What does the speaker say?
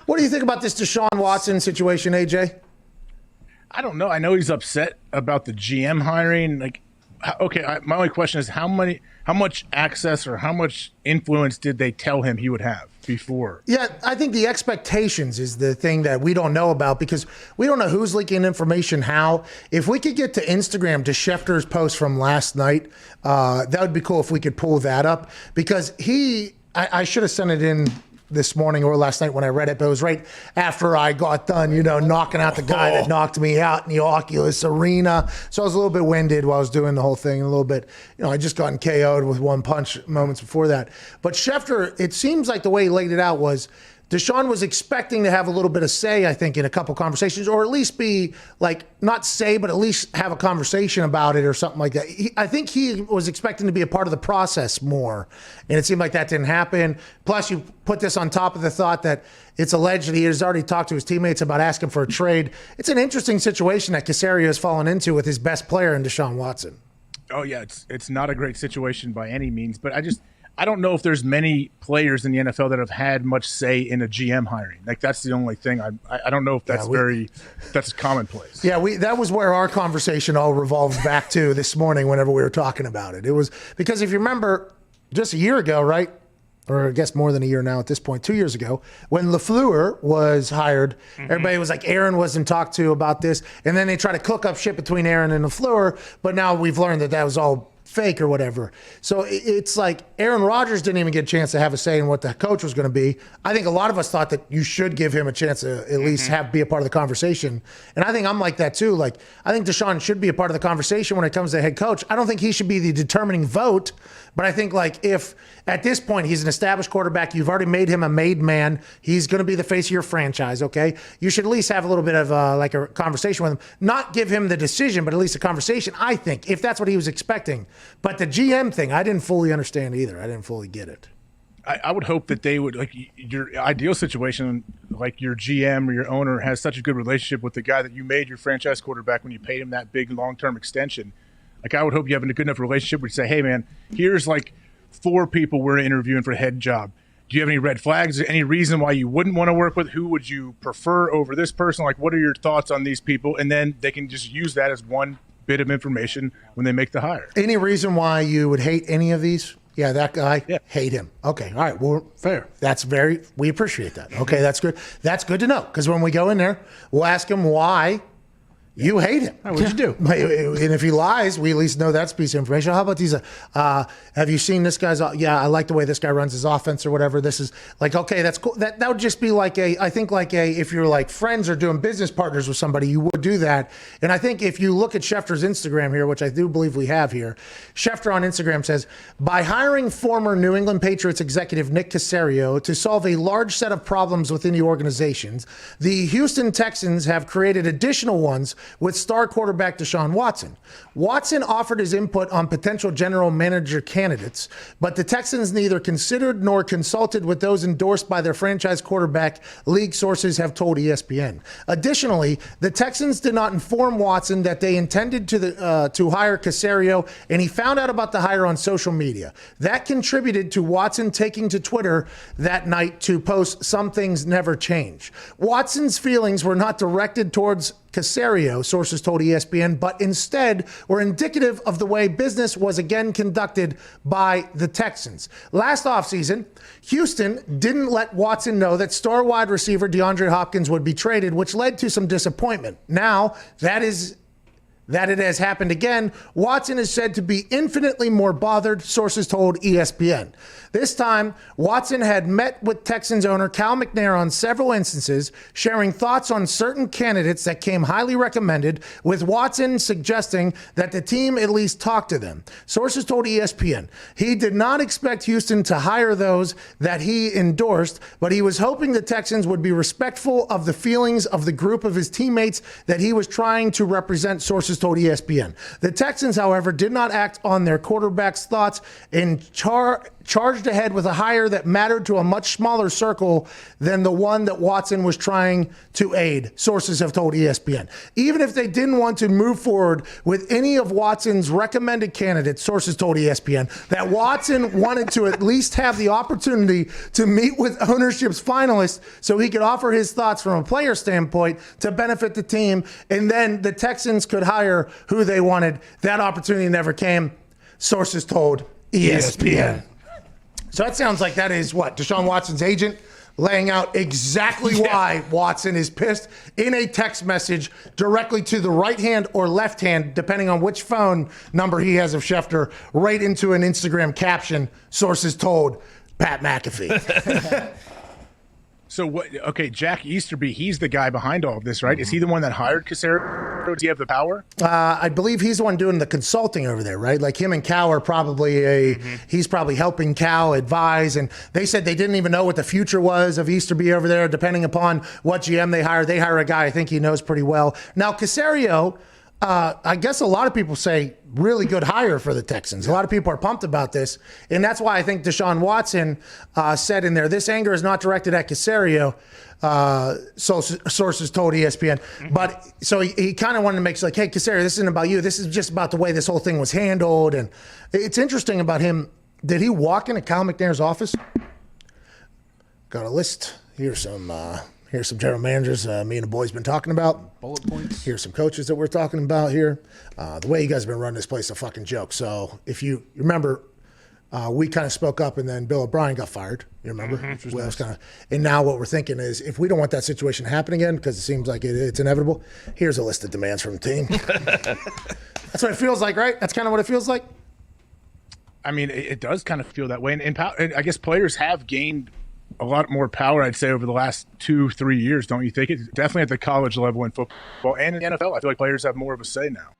What do you think about this Deshaun Watson situation, AJ? I don't know. I know he's upset about the GM hiring. My only question is how much access or how much influence did they tell him he would have before? Yeah, I think the expectations is the thing that we don't know about because we don't know who's leaking information how. If we could get to Instagram to Schefter's post from last night, that would be cool if we could pull that up because I should have sent it in this morning or last night when I read it, but it was right after I got done, knocking out the guy that knocked me out in the Oculus Arena. So I was a little bit winded while I was doing the whole thing, a little bit, I just gotten KO'd with one punch moments before that. But Schefter, it seems like the way he laid it out was Deshaun was expecting to have a little bit of say, I think, in a couple conversations, or at least be not say, but at least have a conversation about it or something like that. I think he was expecting to be a part of the process more, and it seemed like that didn't happen. Plus, you put this on top of the thought that it's alleged that he has already talked to his teammates about asking for a trade. It's an interesting situation that Caserio has fallen into with his best player in Deshaun Watson. Oh, yeah, it's not a great situation by any means, but I don't know if there's many players in the NFL that have had much say in a GM hiring. That's the only thing. I don't know if that's that's commonplace. Yeah, that was where our conversation all revolved back to this morning whenever we were talking about it. It was because if you remember just a year ago, right? Or I guess more than a year now at this point, 2 years ago, when LaFleur was hired, everybody was like, Aaron wasn't talked to about this. And then they try to cook up shit between Aaron and LaFleur. But now we've learned that was all fake or whatever. So it's like Aaron Rodgers didn't even get a chance to have a say in what the coach was going to be. I think a lot of us thought that you should give him a chance to at least be a part of the conversation. And I think I'm like that too. I think Deshaun should be a part of the conversation when it comes to head coach. I don't think he should be the determining vote, but I think if at this point he's an established quarterback, you've already made him a made man, he's going to be the face of your franchise, okay? You should at least have a little bit of a conversation with him. Not give him the decision, but at least a conversation, I think, if that's what he was expecting. But the GM thing, I didn't fully understand either. I didn't fully get it. I would hope that they would, your ideal situation, your GM or your owner has such a good relationship with the guy that you made your franchise quarterback when you paid him that big long-term extension. I would hope you have a good enough relationship where you say, hey, man, here's 4 people we're interviewing for a head job. Do you have any red flags? Is there any reason why you wouldn't want to work with? Who would you prefer over this person? What are your thoughts on these people? And then they can just use that as one bit of information when they make the hire. Any reason why you would hate any of these? Yeah, that guy, hate him. Okay, all right, well, fair. We appreciate that. Okay, that's good. That's good to know because when we go in there, we'll ask him why you hate him. What'd you do? And if he lies, we at least know that's a piece of information. How about these? Have you seen this guy's? Yeah, I like the way this guy runs his offense or whatever. This is okay, that's cool. That would just be if you're friends or doing business partners with somebody, you would do that. And I think if you look at Schefter's Instagram here, which I do believe we have here, Schefter on Instagram says, by hiring former New England Patriots executive Nick Caserio to solve a large set of problems within the organizations, the Houston Texans have created additional ones with star quarterback Deshaun Watson. Watson offered his input on potential general manager candidates, but the Texans neither considered nor consulted with those endorsed by their franchise quarterback, league sources have told ESPN. Additionally, the Texans did not inform Watson that they intended to hire Caserio, and he found out about the hire on social media. That contributed to Watson taking to Twitter that night to post, "Some things never change." Watson's feelings were not directed towards Caserio, sources told ESPN, but instead were indicative of the way business was again conducted by the Texans. Last offseason, Houston didn't let Watson know that star wide receiver DeAndre Hopkins would be traded, which led to some disappointment. Now, that it has happened again, Watson is said to be infinitely more bothered, sources told ESPN. This time, Watson had met with Texans owner Cal McNair on several instances, sharing thoughts on certain candidates that came highly recommended, with Watson suggesting that the team at least talk to them. Sources told ESPN he did not expect Houston to hire those that he endorsed, but he was hoping the Texans would be respectful of the feelings of the group of his teammates that he was trying to represent, sources told ESPN. The Texans, however, did not act on their quarterback's thoughts and charged ahead with a hire that mattered to a much smaller circle than the one that Watson was trying to aid, sources have told ESPN. Even if they didn't want to move forward with any of Watson's recommended candidates, sources told ESPN, that Watson wanted to at least have the opportunity to meet with ownership's finalists so he could offer his thoughts from a player standpoint to benefit the team, and then the Texans could hire who they wanted. That opportunity never came, sources told ESPN. So that sounds like that is what? Deshaun Watson's agent laying out exactly why Watson is pissed in a text message directly to the right hand or left hand, depending on which phone number he has of Schefter, right into an Instagram caption, sources told Pat McAfee. So what? Okay, Jack Easterby, he's the guy behind all of this, right? Is he the one that hired Caserio? Does he have the power? I believe he's the one doing the consulting over there, right? Like him and Cal are probably he's probably helping Cal advise. And they said they didn't even know what the future was of Easterby over there, depending upon what GM they hire. They hire a guy I think he knows pretty well. Now, Caserio, I guess a lot of people say really good hire for the Texans. A lot of people are pumped about this. And that's why I think Deshaun Watson said in there, this anger is not directed at Caserio, so sources told ESPN. But so he kind of wanted to make it like, hey, Caserio, this isn't about you. This is just about the way this whole thing was handled. And it's interesting about him. Did he walk into Cal McNair's office? Got a list. Here's some general managers me and the boys been talking about. Bullet points. Here's some coaches that we're talking about here. The way you guys have been running this place is a fucking joke. So if you remember, we kind of spoke up and then Bill O'Brien got fired. You remember? Well, nice. And now what we're thinking is if we don't want that situation to happen again, because it seems like it's inevitable, here's a list of demands from the team. That's what it feels like, right? That's kind of what it feels like. I mean, it does kind of feel that way. And I guess players have gained a lot more power, I'd say, over the last 2-3 years, don't you think? It's definitely at the college level in football and in the NFL. I feel like players have more of a say now.